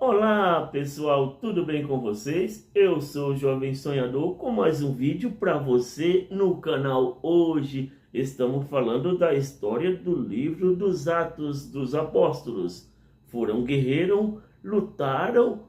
Olá pessoal, tudo bem com vocês? Eu sou o Jovem Sonhador com mais um vídeo para você no canal. Hoje estamos falando da história do livro dos Atos dos Apóstolos. Foram guerreiros, lutaram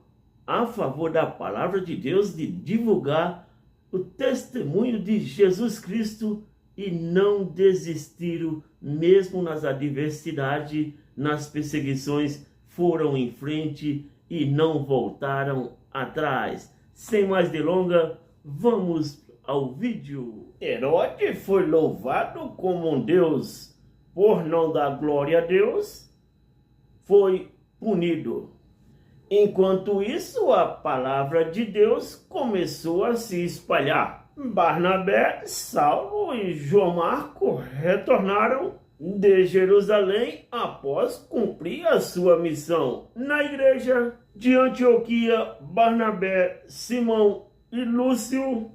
a favor da palavra de Deus, de divulgar o testemunho de Jesus Cristo e não desistiram mesmo nas adversidades, nas perseguições, foram em frente e não voltaram atrás. Sem mais delongas, vamos ao vídeo. Herodes foi louvado como um Deus, por não dar glória a Deus, foi punido. Enquanto isso, a palavra de Deus começou a se espalhar. Barnabé, Saulo e João Marcos retornaram de Jerusalém após cumprir a sua missão. Na igreja de Antioquia, Barnabé, Simão e Lúcio,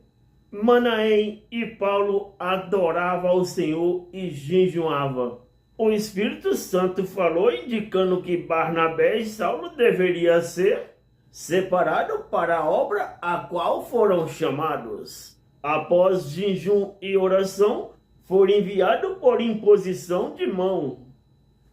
Manaém e Paulo adoravam ao Senhor e jejuavam. O Espírito Santo falou indicando que Barnabé e Saulo deveriam ser separados para a obra a qual foram chamados. Após jejum e oração, foram enviados por imposição de mão.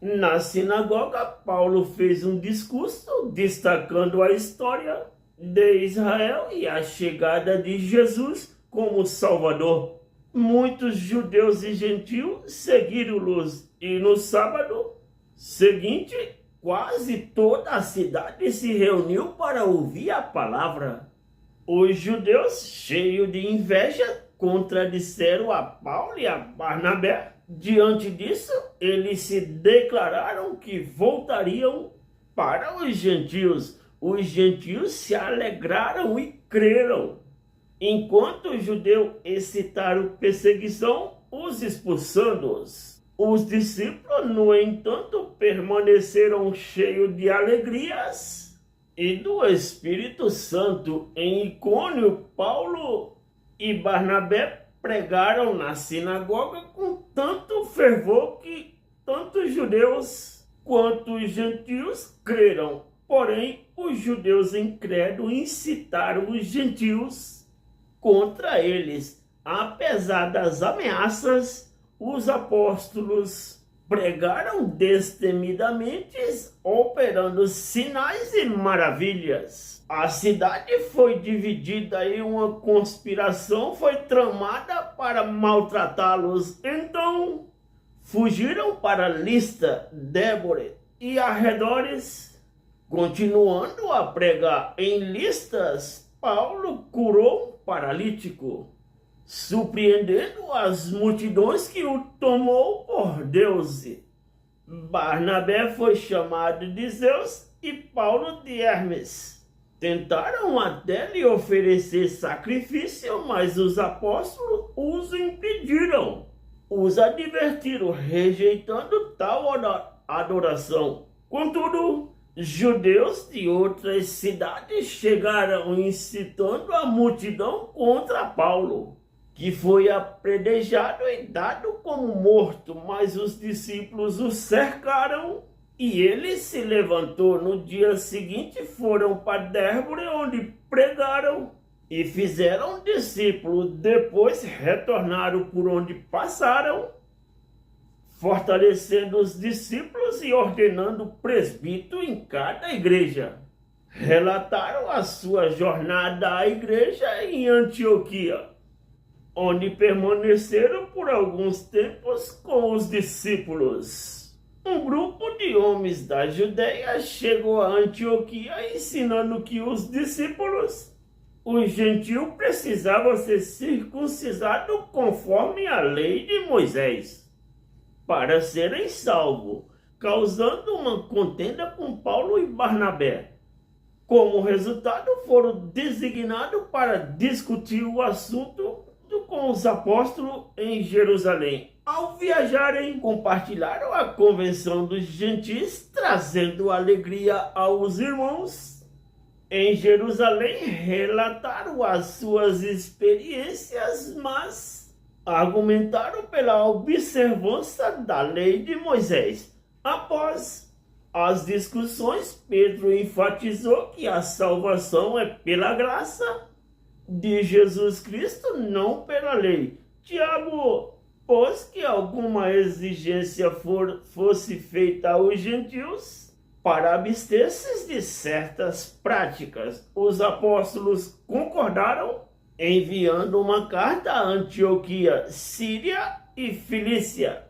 Na sinagoga, Paulo fez um discurso destacando a história de Israel e a chegada de Jesus como Salvador. Muitos judeus e gentios seguiram-los e no sábado seguinte, quase toda a cidade se reuniu para ouvir a palavra. Os judeus, cheios de inveja, contradisseram a Paulo e a Barnabé. Diante disso, eles se declararam que voltariam para os gentios. Os gentios se alegraram e creram. Enquanto os judeus excitaram perseguição, os expulsando-os. Os discípulos, no entanto, permaneceram cheios de alegrias e do Espírito Santo. Em Icônio, Paulo e Barnabé pregaram na sinagoga com tanto fervor que tanto os judeus quanto os gentios creram. Porém, os judeus incrédulos incitaram os gentios contra eles. Apesar das ameaças, os apóstolos pregaram destemidamente, operando sinais e maravilhas. A cidade foi dividida e uma conspiração foi tramada para maltratá-los. Então, fugiram para Listra, Débora e arredores. Continuando a pregar em Listras, Paulo curou um paralítico, surpreendendo as multidões que o tomou por Deus. Barnabé foi chamado de Zeus e Paulo de Hermes. Tentaram até lhe oferecer sacrifício, mas os apóstolos os impediram. Os advertiram, rejeitando tal adoração. Contudo, judeus de outras cidades chegaram incitando a multidão contra Paulo, que foi apedrejado e dado como morto, mas os discípulos o cercaram e ele se levantou. No dia seguinte foram para Derbe, onde pregaram e fizeram discípulos. Depois retornaram por onde passaram, fortalecendo os discípulos e ordenando presbítero em cada igreja. Relataram a sua jornada à igreja em Antioquia, onde permaneceram por alguns tempos com os discípulos. Um grupo de homens da Judeia chegou a Antioquia ensinando que os discípulos, os gentios, precisavam ser circuncidados conforme a lei de Moisés para serem salvos, causando uma contenda com Paulo e Barnabé. Como resultado, foram designados para discutir o assunto com os apóstolos em Jerusalém. Ao viajarem, compartilharam a convenção dos gentios, trazendo alegria aos irmãos. Em Jerusalém, relataram as suas experiências, mas argumentaram pela observância da lei de Moisés. Após as discussões, Pedro enfatizou que a salvação é pela graça de Jesus Cristo, não pela lei. Tiago, pois que alguma exigência fosse feita aos gentios para abster-se de certas práticas, os apóstolos concordaram, enviando uma carta a Antioquia, Síria e Cilícia,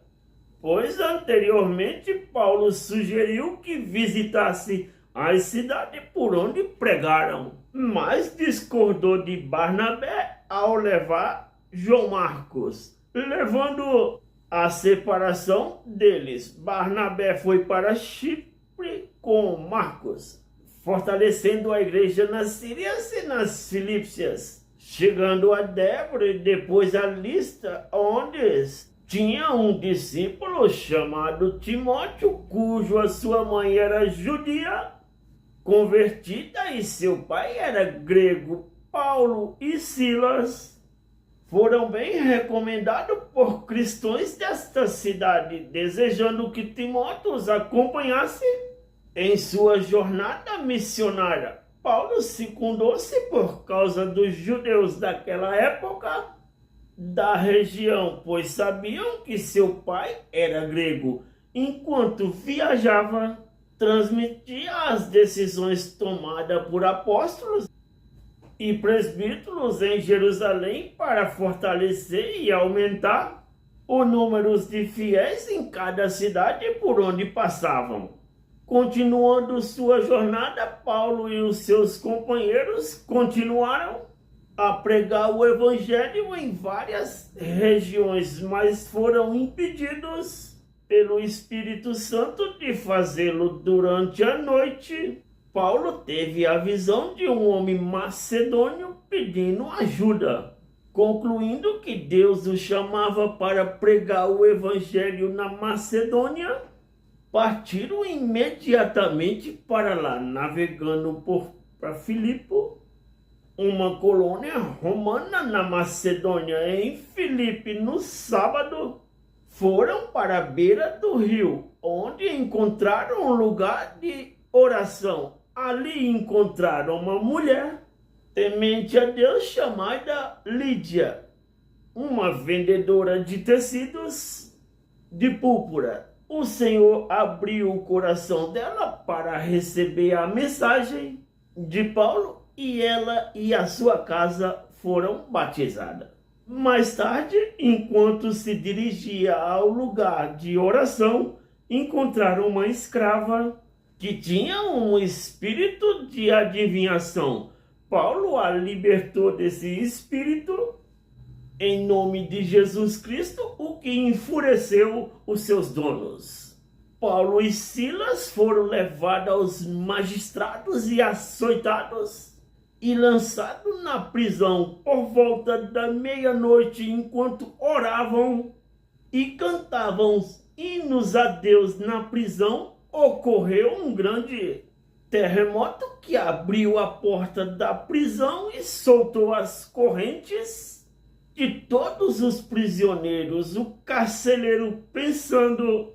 pois anteriormente Paulo sugeriu que visitasse as cidades por onde pregaram, mas discordou de Barnabé ao levar João Marcos, levando a separação deles. Barnabé foi para Chipre com Marcos, fortalecendo a igreja nas Sírias e nas Filípias, chegando a Débora e depois a Listra, onde tinha um discípulo chamado Timóteo, cuja sua mãe era judia, convertida, e seu pai era grego. Paulo e Silas foram bem recomendados por cristãos desta cidade, desejando que Timóteo os acompanhasse em sua jornada missionária. Paulo secundou-se por causa dos judeus daquela época da região, pois sabiam que seu pai era grego. Enquanto viajava, transmitia as decisões tomadas por apóstolos e presbíteros em Jerusalém para fortalecer e aumentar o número de fiéis em cada cidade por onde passavam. Continuando sua jornada, Paulo e os seus companheiros continuaram a pregar o evangelho em várias regiões, mas foram impedidos pelo Espírito Santo de fazê-lo durante a noite. Paulo teve a visão de um homem macedônio pedindo ajuda, concluindo que Deus o chamava para pregar o evangelho na Macedônia. Partiram imediatamente para lá, navegando para Filipe, uma colônia romana na Macedônia. Em Filipe, no sábado, foram para a beira do rio, onde encontraram um lugar de oração. Ali encontraram uma mulher temente a Deus chamada Lídia, uma vendedora de tecidos de púrpura. O Senhor abriu o coração dela para receber a mensagem de Paulo e ela e a sua casa foram batizadas. Mais tarde, enquanto se dirigia ao lugar de oração, encontraram uma escrava que tinha um espírito de adivinhação. Paulo a libertou desse espírito em nome de Jesus Cristo, o que enfureceu os seus donos. Paulo e Silas foram levados aos magistrados e açoitados e lançados na prisão por volta da meia-noite. Enquanto oravam e cantavam hinos a Deus na prisão, ocorreu um grande terremoto que abriu a porta da prisão e soltou as correntes de todos os prisioneiros. O carcereiro, pensando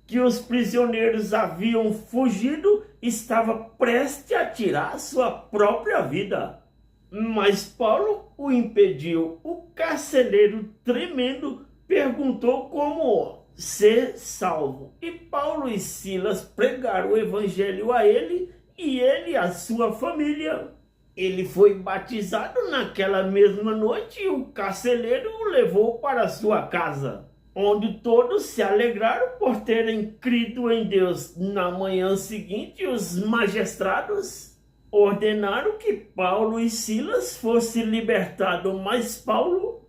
que os prisioneiros haviam fugido, estava prestes a tirar sua própria vida. Mas Paulo o impediu. O carcereiro, tremendo, perguntou como ser salvo. E Paulo e Silas pregaram o evangelho a ele e a sua família. Ele foi batizado naquela mesma noite e o carcereiro o levou para sua casa, onde todos se alegraram por terem crido em Deus. Na manhã seguinte, os magistrados ordenaram que Paulo e Silas fossem libertados, mas Paulo,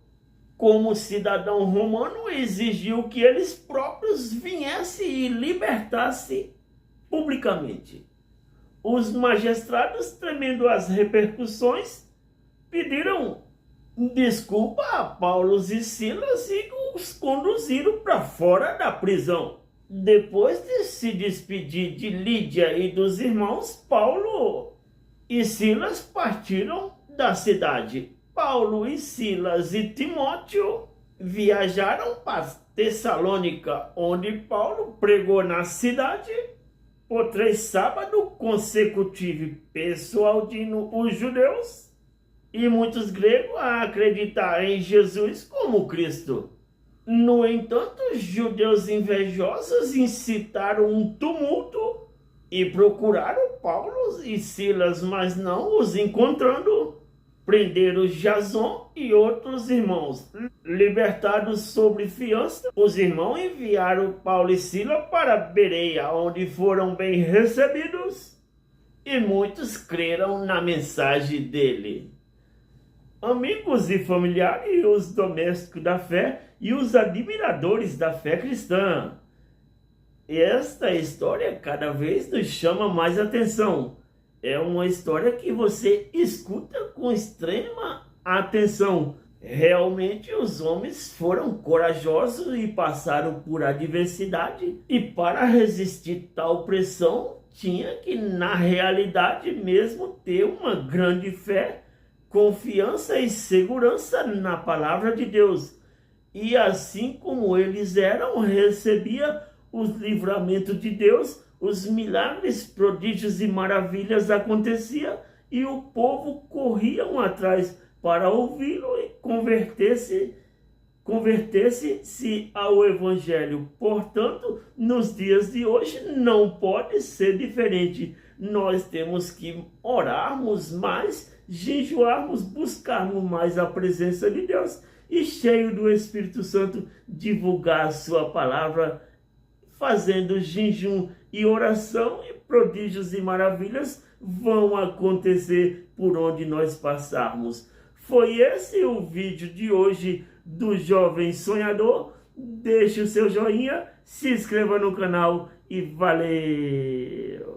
como cidadão romano, exigiu que eles próprios viessem e libertassem publicamente. Os magistrados, temendo as repercussões, pediram desculpa a Paulo e Silas e os conduziram para fora da prisão. Depois de se despedir de Lídia e dos irmãos, Paulo e Silas partiram da cidade. Paulo e Silas e Timóteo viajaram para Tessalônica, onde Paulo pregou na cidade Por 3 sábados consecutivos persuadindo os judeus e muitos gregos a acreditar em Jesus como Cristo. No entanto, os judeus invejosos incitaram um tumulto e procuraram Paulo e Silas, mas não os encontrando. Prenderam Jason e outros irmãos. Libertados sob fiança, os irmãos enviaram Paulo e Silas para Bereia, onde foram bem recebidos, e muitos creram na mensagem dele. Amigos e familiares, e os domésticos da fé e os admiradores da fé cristã, esta história cada vez nos chama mais atenção. É uma história que você escuta com extrema atenção. Realmente os homens foram corajosos e passaram por adversidade. E para resistir tal pressão, tinha que na realidade mesmo ter uma grande fé, confiança e segurança na palavra de Deus. E assim como eles eram, recebia os livramentos de Deus, os milagres, prodígios e maravilhas aconteciam e o povo corriam atrás para ouvi-lo e converter-se ao Evangelho. Portanto, nos dias de hoje não pode ser diferente. Nós temos que orarmos mais, jejuarmos, buscarmos mais a presença de Deus e, cheio do Espírito Santo, divulgar a sua palavra, fazendo jejum e oração, e prodígios e maravilhas vão acontecer por onde nós passarmos. Foi esse o vídeo de hoje do Jovem Sonhador. Deixe o seu joinha, se inscreva no canal e valeu!